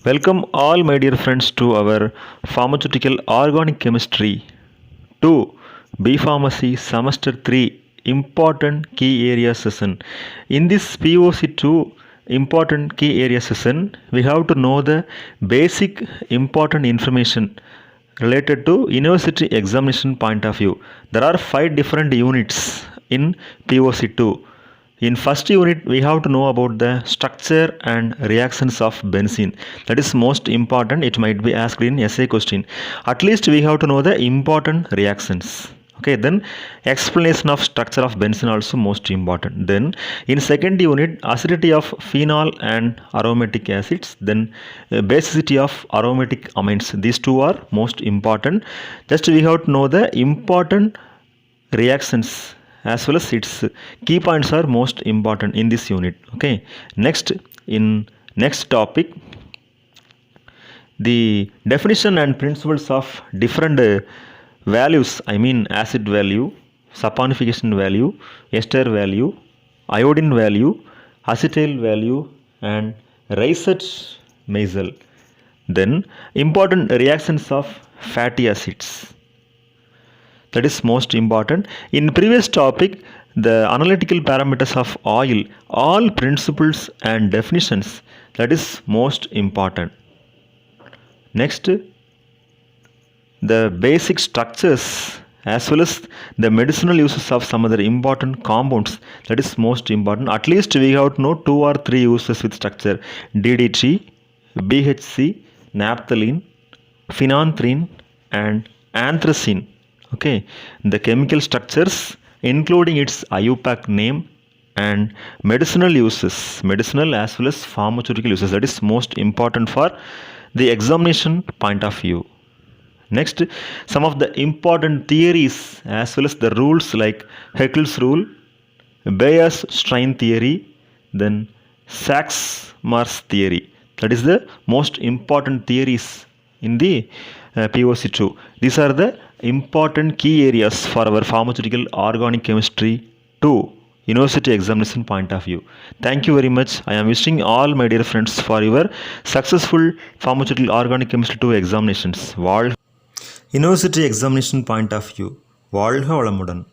Welcome all my dear friends to our pharmaceutical organic chemistry 2 B Pharmacy semester 3 important key area session. In this POC 2 important key area session, we have to know the basic important information related to university examination point of view. There are 5 different units in POC 2. In first unit, we have to know about the structure and reactions of benzene. That is most important. It might be asked in essay question. At least we have to know the important reactions. Okay, then explanation of structure of benzene also most important. Then in second unit, acidity of phenol and aromatic acids. Then basicity of aromatic amines. These two are most important. Just we have to know the important reactions as well as its key points are most important in this unit. Okay, next in next topic, the definition and principles of different values, I mean acid value, saponification value, ester value, iodine value, acetyl value and Reiset-Meisel. Then important reactions of fatty acids, that is most important. In previous topic, the analytical parameters of oil, all principles and definitions, that is most important. Next, the basic structures as well as the medicinal uses of some other important compounds, that is most important. At least we have to know 2 or 3 uses with structure: DDT, BHC, naphthalene, phenanthrene and anthracene. Okay, the chemical structures including its IUPAC name and medicinal uses, medicinal as well as pharmaceutical uses, that is most important for the examination point of view. Next, some of the important theories as well as the rules like Haeckel's rule, Bayes strain theory, then Sachs-Marsh theory. That is the most important theories in the POC 2. These are the important key areas for our pharmaceutical organic chemistry 2 university examination point of view. Thank you very much. I am wishing all my dear friends for your successful pharmaceutical organic chemistry 2 examinations. University examination point of view. வாழ்க வளமுடன்.